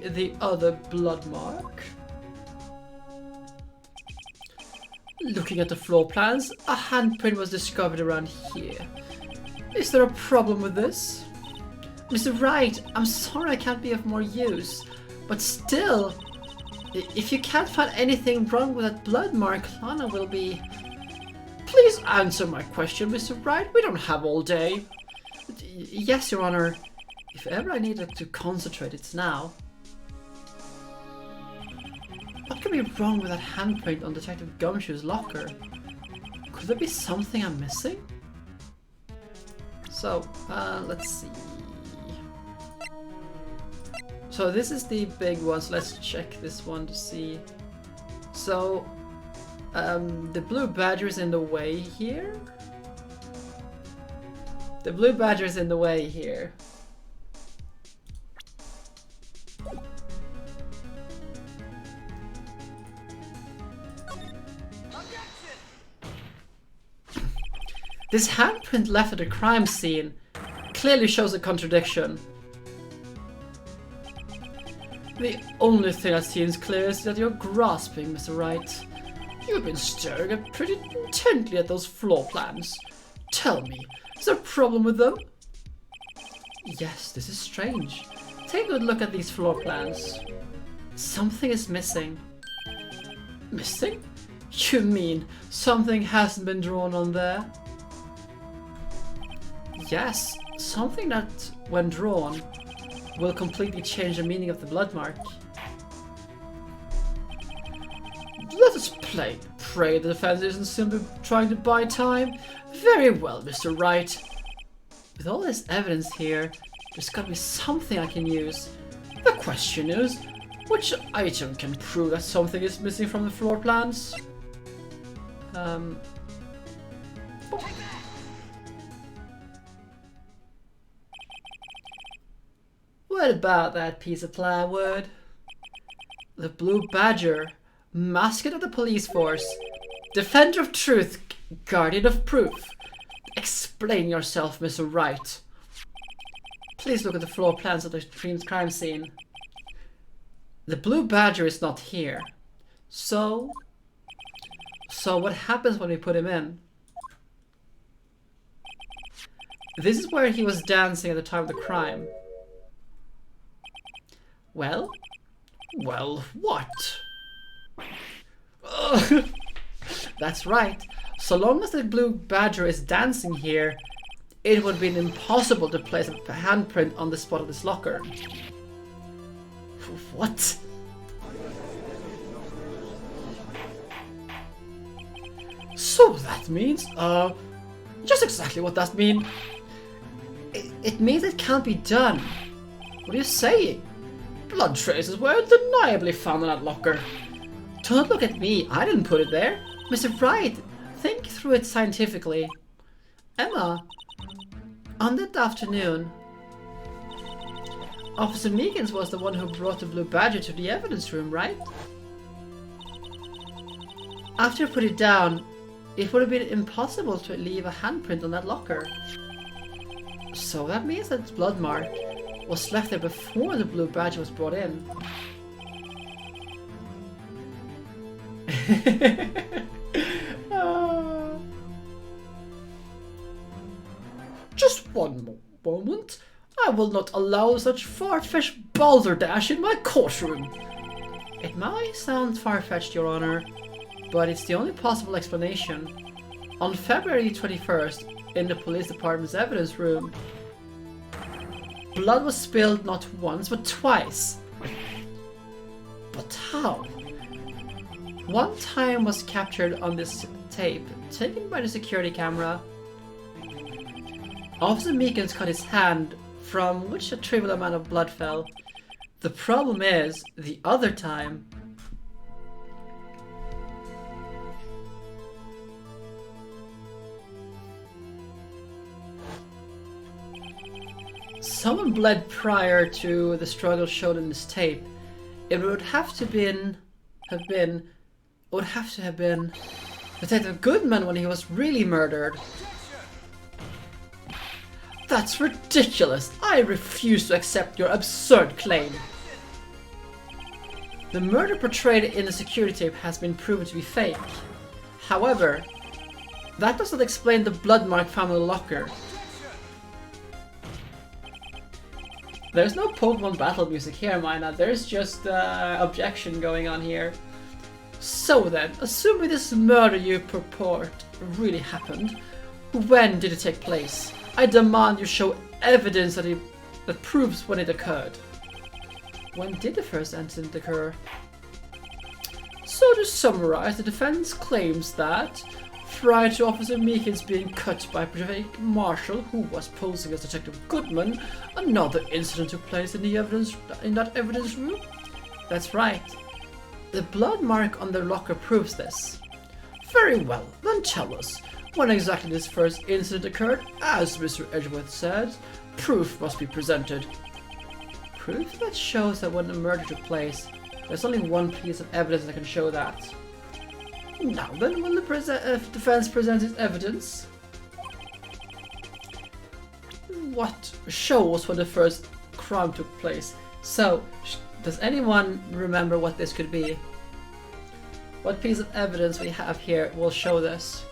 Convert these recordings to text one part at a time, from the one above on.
the other blood mark? Looking at the floor plans, a handprint was discovered around here. Is there a problem with this? Mr. Wright, I'm sorry I can't be of more use, but still, if you can't find anything wrong with that blood mark, Lana will be... Please answer my question, Mr. Wright. We don't have all day. Yes, Your Honor. If ever I needed to concentrate, it's now. What could be wrong with that handprint on Detective Gumshoe's locker? Could there be something I'm missing? So, let's see. So this is the big one, so let's check this one to see. So, the blue badger is in the way here. The blue badger is in the way here. This handprint left at the crime scene clearly shows a contradiction. The only thing that seems clear is that you're grasping, Mr. Wright. You've been staring pretty intently at those floor plans. Tell me, is there a problem with them? Yes, this is strange. Take a good look at these floor plans. Something is missing. Missing? You mean something hasn't been drawn on there? Yes, something that, when drawn, will completely change the meaning of the blood mark. Let us pray the defense isn't simply trying to buy time. Very well, Mr. Wright. With all this evidence here, there's gotta be something I can use. The question is, which item can prove that something is missing from the floor plans? What about that piece of plywood? The blue badger, mascot of the police force, defender of truth, guardian of proof. Explain yourself, Mr. Wright. Please look at the floor plans of the crime scene. The blue badger is not here. So what happens when we put him in? This is where he was dancing at the time of the crime. Well, what? That's right. So long as the blue badger is dancing here, it would have been impossible to place a handprint on the spot of this locker. What? So that means, just exactly what that means. It means it can't be done. What are you saying? Blood traces were undeniably found in that locker. Don't look at me, I didn't put it there. Mr. Wright, think through it scientifically. Emma, on that afternoon, Officer Meekins was the one who brought the blue badger to the evidence room, right? After I put it down, it would have been impossible to leave a handprint on that locker. So that means that its blood mark was left there before the blue badger was brought in. Just one moment. I will not allow such far-fetched balderdash in my courtroom. It might sound far-fetched, Your Honor, but it's the only possible explanation. On February 21st, in the police department's evidence room, blood was spilled not once, but twice. But how? One time was captured on this tape, taken by the security camera. Officer Meekins cut his hand, from which a trivial amount of blood fell. The problem is, the other time, someone bled prior to the struggle showed in this tape. It would have to have been Detective Goodman when he was really murdered. That's ridiculous. I refuse to accept your absurd claim. The murder portrayed in the security tape has been proven to be fake. However, that does not explain the blood mark found in the locker. There's no Pokemon battle music here, Mina. There's just objection going on here. So then, assuming this murder you purport really happened, when did it take place? I demand you show evidence that proves when it occurred. When did the first incident occur? So to summarize, the defense claims that prior to Officer Meekins being cut by Patrick Marshall, who was posing as Detective Goodman, another incident took place in that evidence room. That's right. The blood mark on the locker proves this. Very well, then tell us, when exactly this first incident occurred. As Mr. Edgeworth said, proof must be presented. Proof that shows that when the murder took place. There's only one piece of evidence that can show that. Now then, when the defense presents its evidence, what shows when the first crime took place? So, does anyone remember what this could be? What piece of evidence we have here will show this?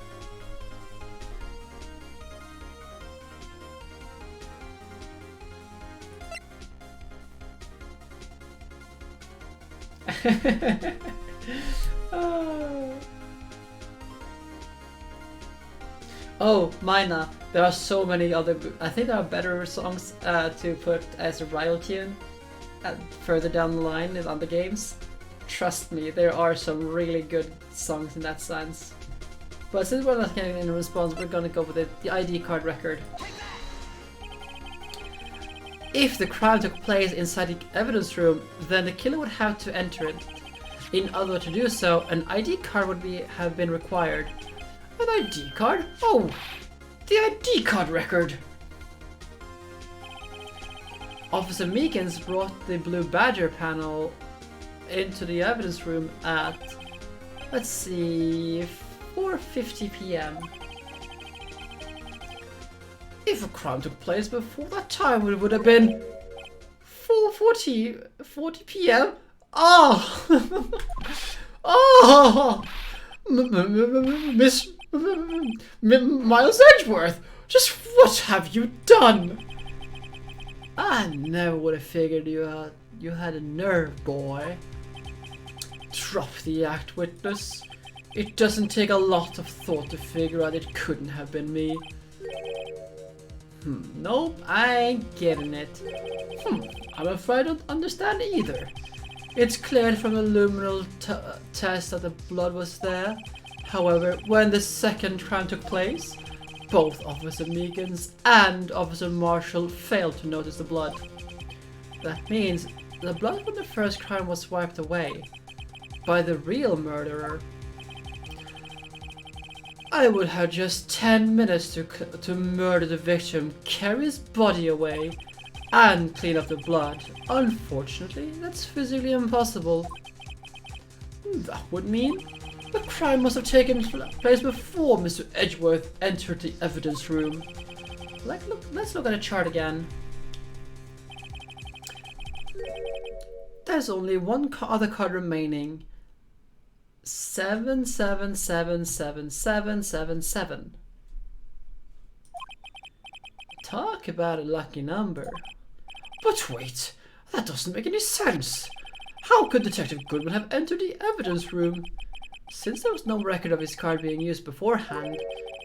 Oh, Mina, there are so many other. I think there are better songs to put as a rival tune further down the line in other games. Trust me, there are some really good songs in that sense. But since we're not getting any response, we're gonna go with the ID card record. If the crime took place inside the evidence room, then the killer would have to enter it. In order to do so, an ID card would have been required. An ID card? Oh, the ID card record! Officer Meekins brought the Blue Badger panel into the evidence room at, let's see, 4:50 PM. If a crime took place before that time, it would have been 4:40 PM. Oh! Oh! Miss Miles Edgeworth, just what have you done? I never would have figured you had a nerve, boy. Drop the act, witness. It doesn't take a lot of thought to figure out it couldn't have been me. Nope, I ain't getting it. I'm afraid I don't understand either. It's clear from the luminal test that the blood was there. However, when the second crime took place, both Officer Meekins and Officer Marshall failed to notice the blood. That means the blood from the first crime was wiped away by the real murderer. I would have just 10 minutes to murder the victim, carry his body away, and clean up the blood. Unfortunately, that's physically impossible. That would mean the crime must have taken place before Mr. Edgeworth entered the evidence room. Let's look at a chart again. There's only one other card remaining. 77777777. Talk about a lucky number. But wait, that doesn't make any sense. How could Detective Goodman have entered the evidence room? Since there was no record of his card being used beforehand,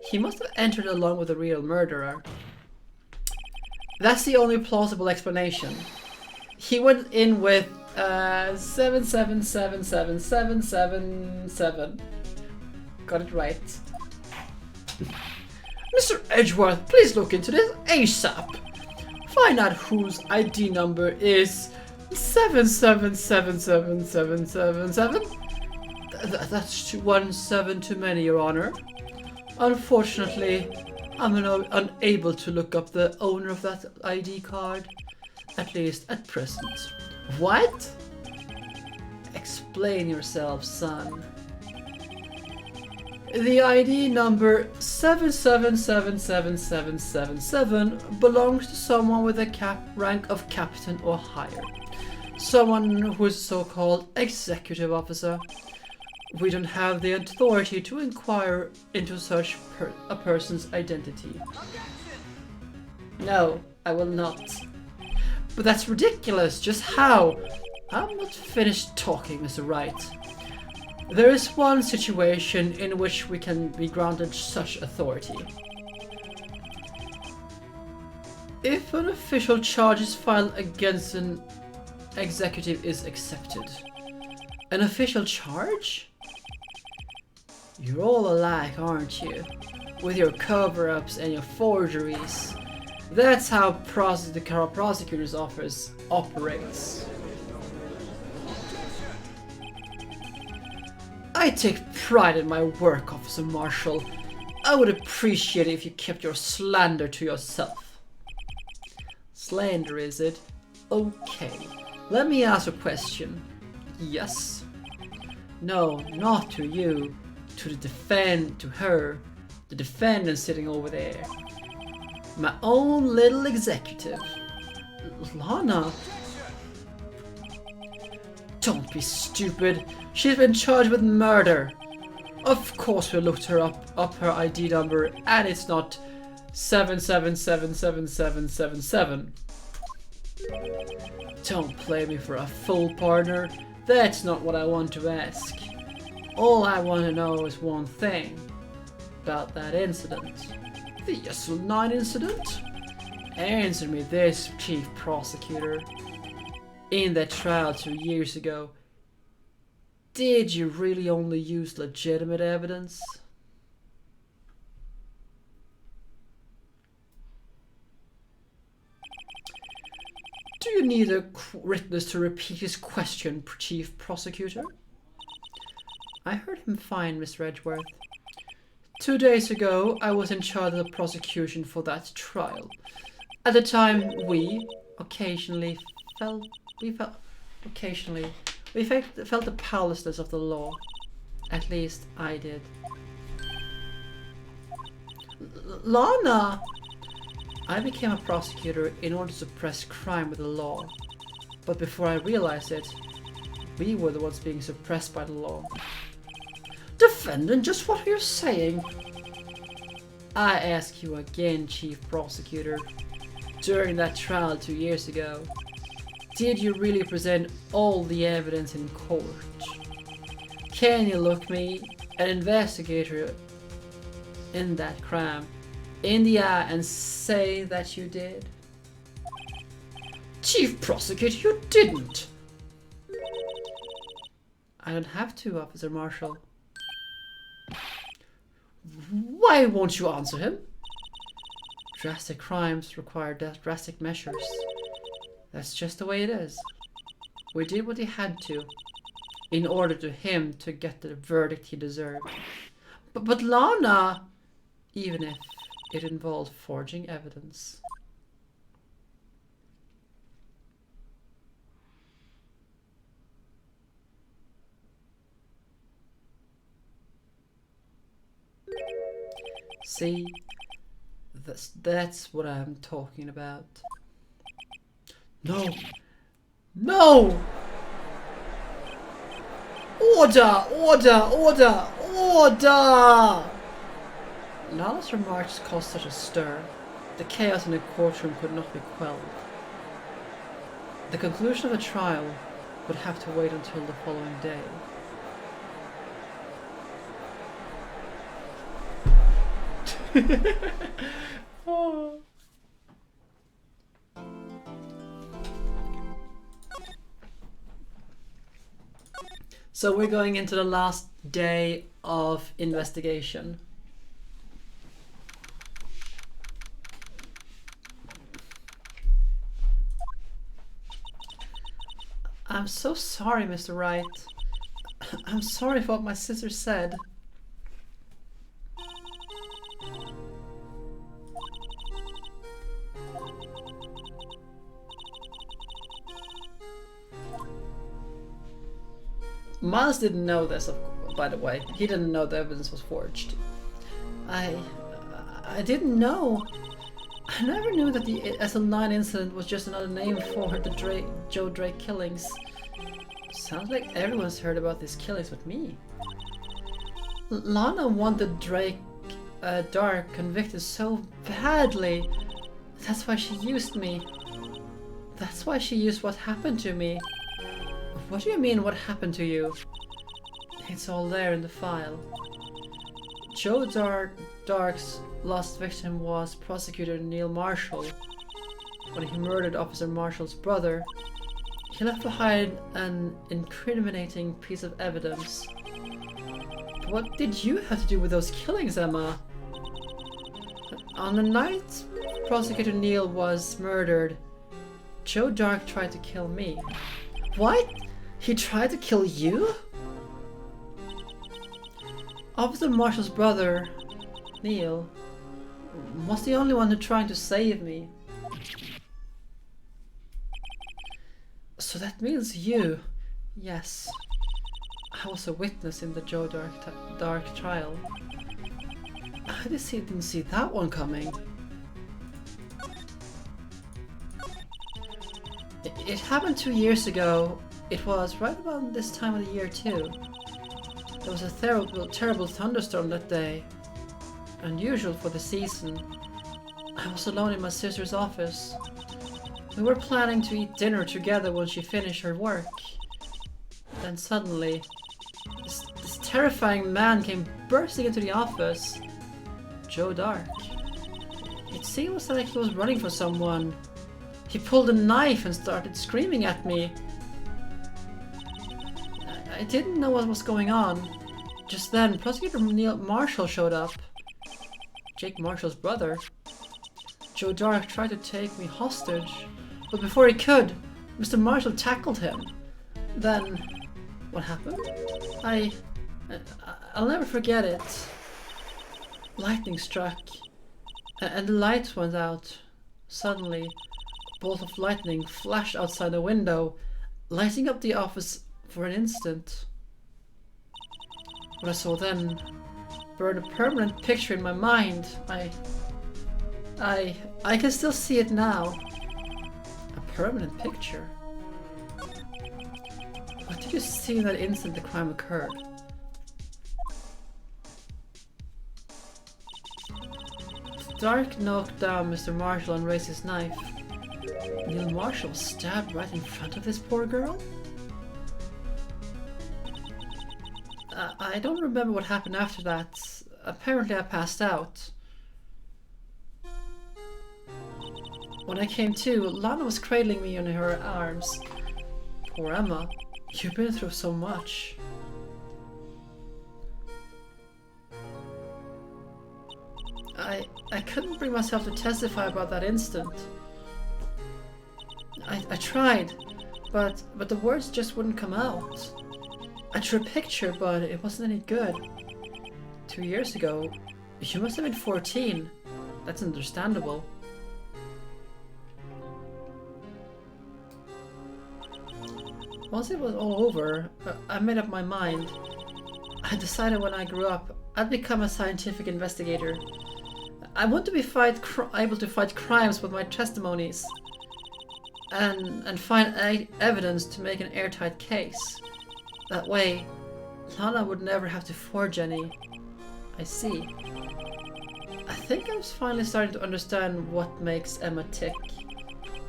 he must have entered along with the real murderer. That's the only plausible explanation. He went in with 77777777. Got it right. Mr. Edgeworth, please look into this ASAP. Find out whose ID number is 77777777. That's one 7 too many, Your Honor. Unfortunately, I'm unable to look up the owner of that ID card, at least at present. What? Explain yourself, son. The ID number 777777 belongs to someone with a rank of captain or higher. Someone who is a so-called executive officer. We don't have the authority to inquire into such a person's identity. No, I will not. But that's ridiculous. Just how? I'm not finished talking, Mr. Wright. There is one situation in which we can be granted such authority. If an official charge is filed against an executive is accepted. An official charge? You're all alike, aren't you? With your cover-ups and your forgeries. That's how the prosecutor's office operates. I take pride in my work, Officer Marshall. I would appreciate it if you kept your slander to yourself. Slander, is it? Okay. Let me ask a question. Yes? No, not to you. To her. The defendant sitting over there. My own little executive. Lana? Don't be stupid. She's been charged with murder. Of course we looked her up her ID number, and it's not 77777777. Don't play me for a fool, partner. That's not what I want to ask. All I want to know is one thing. About that incident. The SL9 incident? Answer me this, Chief Prosecutor. In that trial 2 years ago, did you really only use legitimate evidence? Do you need a witness to repeat his question, Chief Prosecutor? I heard him fine, Miss Edgeworth. 2 days ago, I was in charge of the prosecution for that trial. At the time, we felt the powerlessness of the law. At least I did. Lana! I became a prosecutor in order to suppress crime with the law. But before I realized it, we were the ones being suppressed by the law. Defendant, just what are you saying? I ask you again, Chief Prosecutor. During that trial 2 years ago, did you really present all the evidence in court? Can you look me, an investigator in that crime, in the eye and say that you did? Chief Prosecutor, you didn't! I don't have to, Officer Marshall. Why won't you answer him? Drastic crimes require drastic measures. That's just the way it is. We did what he had to, in order to him to get the verdict he deserved. But Lana, even if it involved forging evidence. See, that's what I'm talking about. No! No! Order! Order! Order! Order! Lala's remarks caused such a stir. The chaos in the courtroom could not be quelled. The conclusion of the trial would have to wait until the following day. Oh. So we're going into the last day of investigation. I'm so sorry, Mr. Wright. I'm sorry for what my sister said. Miles didn't know this, by the way. He didn't know the evidence was forged. I didn't know. I never knew that the SL9 incident was just another name for the Joe Drake killings. Sounds like everyone's heard about these killings but me. Lana wanted Drake Dark convicted so badly. That's why she used me. That's why she used what happened to me. What do you mean, what happened to you? It's all there in the file. Joe Dark's last victim was Prosecutor Neil Marshall. When he murdered Officer Marshall's brother, he left behind an incriminating piece of evidence. What did you have to do with those killings, Emma? On the night Prosecutor Neil was murdered, Joe Dark tried to kill me. What? He tried to kill you? Officer Marshall's brother, Neil, was the only one who tried to save me. So that means you. Yes. I was a witness in the Joe Dark trial. I didn't see that one coming. It happened 2 years ago. It was right about this time of the year too. There was a terrible thunderstorm that day. Unusual for the season. I was alone in my sister's office. We were planning to eat dinner together when she finished her work. Then suddenly, this terrifying man came bursting into the office. Joe Dark. It seems like he was running for someone. He pulled a knife and started screaming at me. I didn't know what was going on. Just then, Prosecutor Neil Marshall showed up. Jake Marshall's brother. Joe Dark tried to take me hostage, but before he could, Mr. Marshall tackled him. Then, what happened? I'll never forget it. Lightning struck, and the lights went out. Suddenly, a bolt of lightning flashed outside the window, lighting up the office for an instant. What I saw then burned a permanent picture in my mind. I can still see it now. A permanent picture? What did you see in that instant the crime occurred? Dark knocked down Mr. Marshall and raised his knife. Neil Marshall was stabbed right in front of this poor girl? I don't remember what happened after that. Apparently I passed out. When I came to, Lana was cradling me in her arms. Poor Emma, you've been through so much. I couldn't bring myself to testify about that instant. I tried, but the words just wouldn't come out. I drew a picture, but it wasn't any good. 2 years ago, you must have been 14. That's understandable. Once it was all over, I made up my mind. I decided when I grew up, I'd become a scientific investigator. I want to be able to fight crimes with my testimonies and find evidence to make an airtight case. That way, Lana would never have to forge any. I see. I think I'm finally starting to understand what makes Emma tick,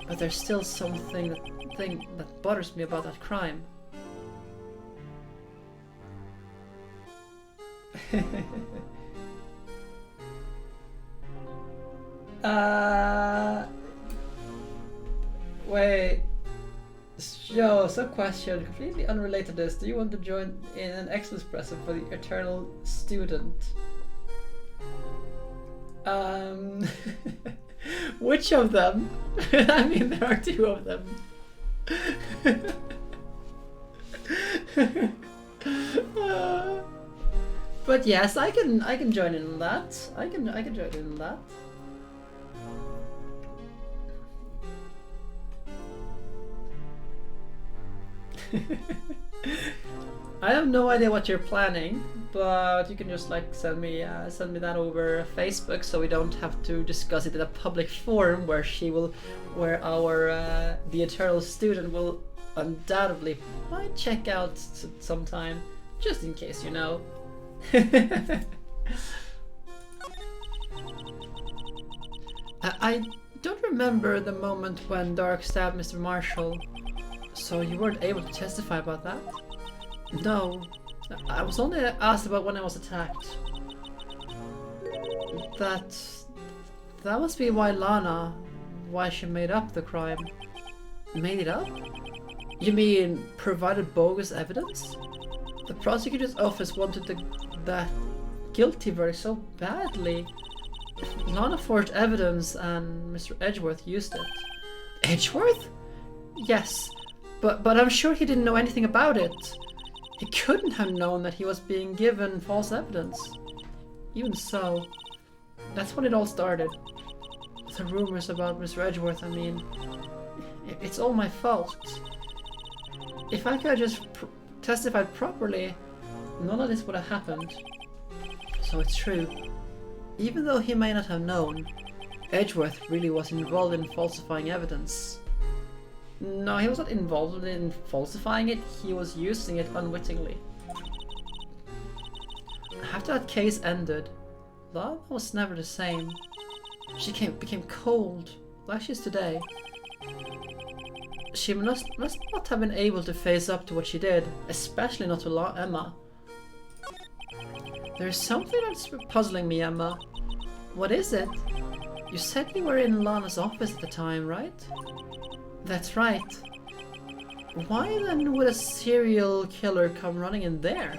but there's still something that bothers me about that crime. Wait. Yo, some question, completely unrelated to this. Do you want to join in an Xmas present for the eternal student? Which of them? I mean, there are 2 of them. But yes, I can join in on that. I can join in on that. I have no idea what you're planning, but you can just like send me that over Facebook, so we don't have to discuss it in a public forum where our the eternal student will undoubtedly might check out sometime, just in case, you know. I don't remember the moment when Dark stabbed Mr. Marshall, so you weren't able to testify about that? No, I was only asked about when I was attacked. That must be why she made up the crime. Made it up? You mean provided bogus evidence? The prosecutor's office wanted that guilty verdict so badly. Lana forged evidence and Mr. Edgeworth used it. Edgeworth? Yes, but I'm sure he didn't know anything about it. He couldn't have known that he was being given false evidence. Even so, that's when it all started. The rumors about Mr. Edgeworth, I mean, it's all my fault. If I could have just testified properly, none of this would have happened. So it's true. Even though he may not have known, Edgeworth really was involved in falsifying evidence. No, he was not involved in falsifying it, he was using it unwittingly. After that case ended, Lana was never the same. She became cold, like she is today. She must not have been able to face up to what she did, especially not to Emma. There's something that's puzzling me, Emma. What is it? You said you were in Lana's office at the time, right? That's right. Why then would a serial killer come running in there?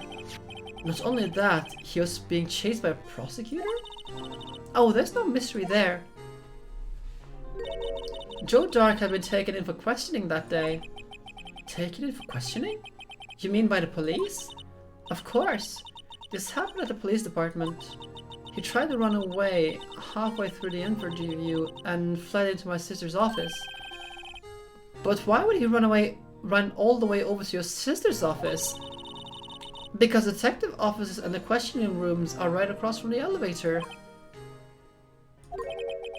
Not only that, he was being chased by a prosecutor? Oh, there's no mystery there. Joe Dark had been taken in for questioning that day. Taken in for questioning? You mean by the police? Of course. This happened at the police department. He tried to run away halfway through the interview and fled into my sister's office. But why would he run all the way over to your sister's office? Because the detective offices and the questioning rooms are right across from the elevator.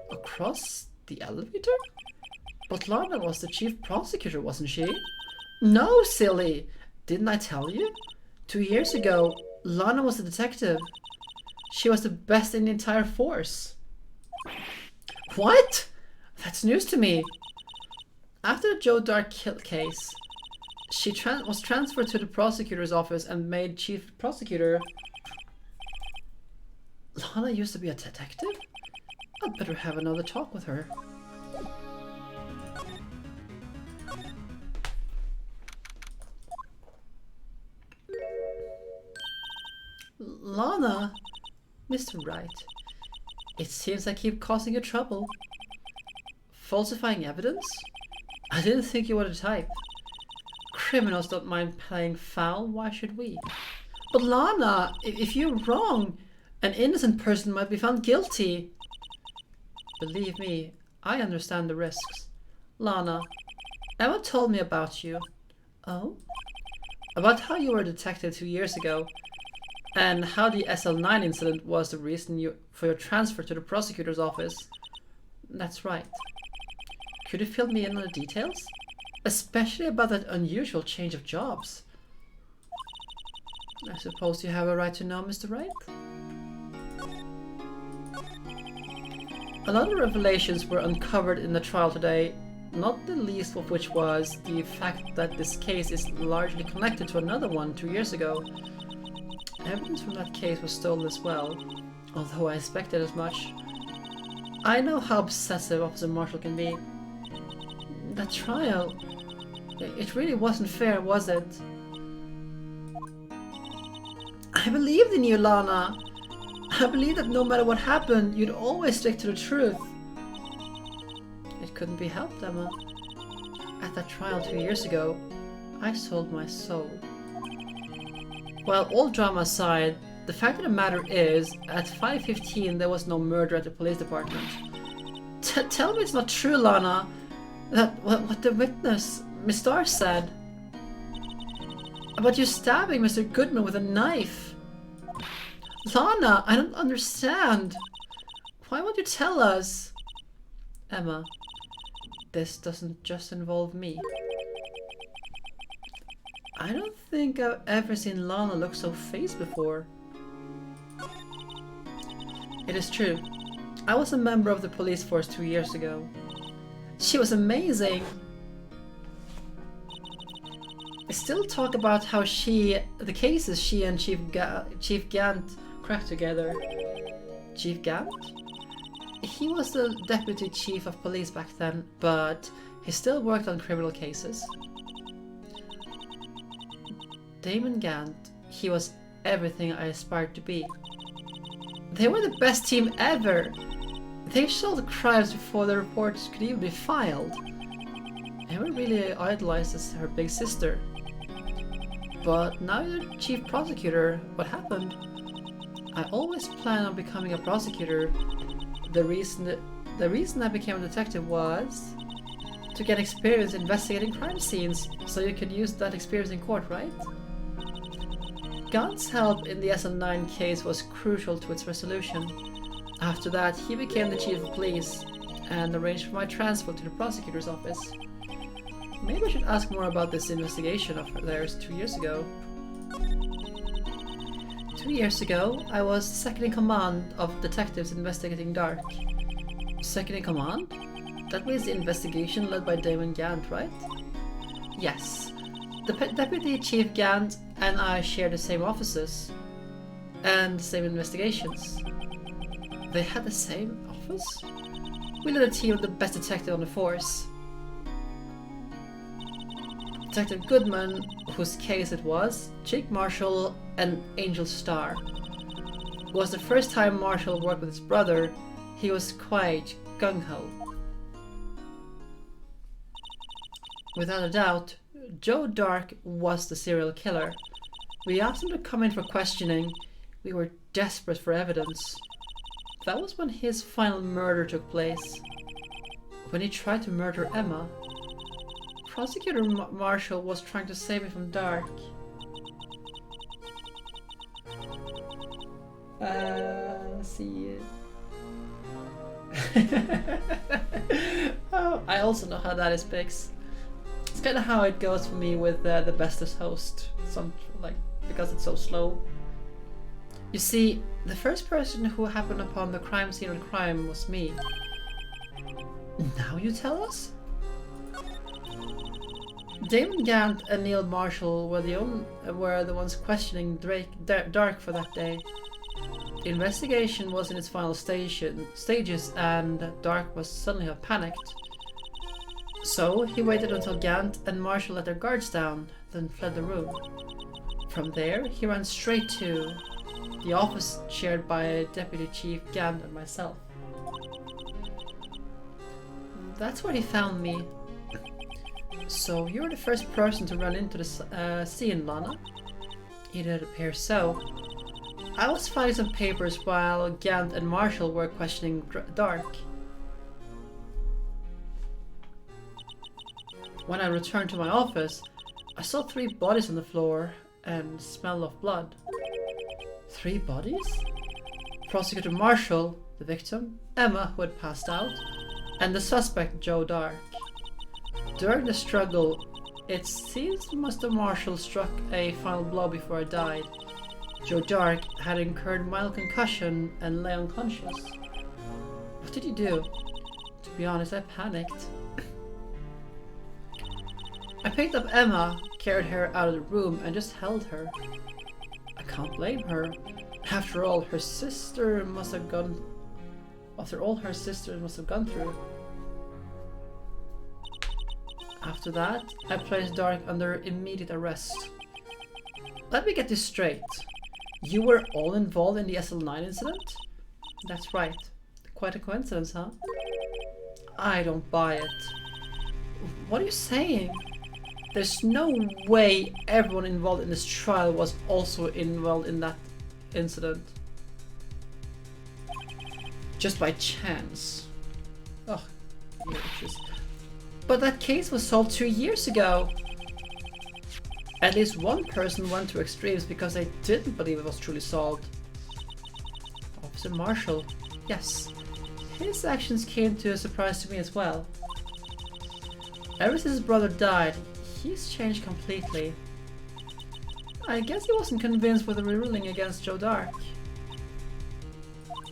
Across the elevator? But Lana was the chief prosecutor, wasn't she? No, silly! Didn't I tell you? 2 years ago, Lana was a detective. She was the best in the entire force. What? That's news to me. After the Joe Dark case, she was transferred to the prosecutor's office and made chief prosecutor. Lana used to be a detective? I'd better have another talk with her. Lana? Mr. Wright, it seems I keep causing you trouble. Falsifying evidence? I didn't think you were the type. Criminals don't mind playing foul, why should we? But Lana, if you're wrong, an innocent person might be found guilty. Believe me, I understand the risks. Lana, Emma told me about you. Oh? About how you were a detective 2 years ago, and how the SL9 incident was the reason for your transfer to the prosecutor's office. That's right. Could you fill me in on the details? Especially about that unusual change of jobs. I suppose you have a right to know, Mr. Wright? A lot of revelations were uncovered in the trial today, not the least of which was the fact that this case is largely connected to another one 2 years ago. Evidence from that case was stolen as well, although I expected as much. I know how obsessive Officer Marshall can be. That trial, it really wasn't fair, was it? I believed in you, Lana. I believed that no matter what happened, you'd always stick to the truth. It couldn't be helped, Emma. At that trial 2 years ago, I sold my soul. Well, all drama aside, the fact of the matter is, at 5:15 there was no murder at the police department. Tell me it's not true, Lana. That what the witness, Miss Starr, said. About you stabbing Mr. Goodman with a knife. Lana, I don't understand. Why won't you tell us? Emma, this doesn't just involve me. I don't think I've ever seen Lana look so fazed before. It is true. I was a member of the police force 2 years ago. She was amazing. I still talk about how the cases she and Chief Gant cracked together. Chief Gant? He was the deputy chief of police back then, but he still worked on criminal cases. Damon Gant, he was everything I aspired to be. They were the best team ever! They solved crimes before the reports could even be filed. Emma really idolized as her big sister. But now you're the chief prosecutor, what happened? I always planned on becoming a prosecutor. The reason I became a detective was to get experience investigating crime scenes, so you could use that experience in court, right? Gant's help in the SL9 case was crucial to its resolution. After that, he became the chief of police and arranged for my transfer to the prosecutor's office. Maybe I should ask more about this investigation of theirs 2 years ago. 2 years ago, I was second in command of detectives investigating Dark. Second in command? That means the investigation led by Damon Gant, right? Yes. The Deputy Chief Gant and I share the same offices and the same investigations. They had the same office? We led a team of the best detective on the force. Detective Goodman, whose case it was, Jake Marshall, and Angel Starr. It was the first time Marshall worked with his brother. He was quite gung-ho. Without a doubt, Joe Dark was the serial killer. We asked him to come in for questioning. We were desperate for evidence. That was when his final murder took place. When he tried to murder Emma. Prosecutor Marshall was trying to save me from Dark. Let's see. Oh, I also know how that is, Pix. It's kind of how it goes for me with the bestest host. Because it's so slow. You see, the first person who happened upon the crime scene of the crime was me. Now you tell us? Damon Gant and Neil Marshall were the ones questioning Dark for that day. The investigation was in its final stages, and Dark was suddenly panicked. So he waited until Gant and Marshall let their guards down, then fled the room. From there, he ran straight to the office shared by Deputy Chief Gant and myself. That's where he found me. So you were the first person to run into the scene, Lana? It appears so. I was filing some papers while Gant and Marshall were questioning Dark. When I returned to my office, I saw 3 bodies on the floor and smell of blood. 3 bodies? Prosecutor Marshall, the victim, Emma, who had passed out, and the suspect, Joe Dark. During the struggle, it seems Mr. Marshall struck a final blow before I died. Joe Dark had incurred mild concussion and lay unconscious. What did you do? To be honest, I panicked. I picked up Emma, carried her out of the room, and just held her. I can't blame her. After all, her sister must have gone... After all her sisters must have gone through. After that, I placed Dark under immediate arrest. Let me get this straight. You were all involved in the SL9 incident? That's right. Quite a coincidence, huh? I don't buy it. What are you saying? There's no way everyone involved in this trial was also involved in that incident. Just by chance. Oh, but that case was solved 2 years ago. At least one person went to extremes because they didn't believe it was truly solved. Officer Marshall. Yes. His actions came to a surprise to me as well. Ever since his brother died, he's changed completely. I guess he wasn't convinced with the ruling against Joe Dark.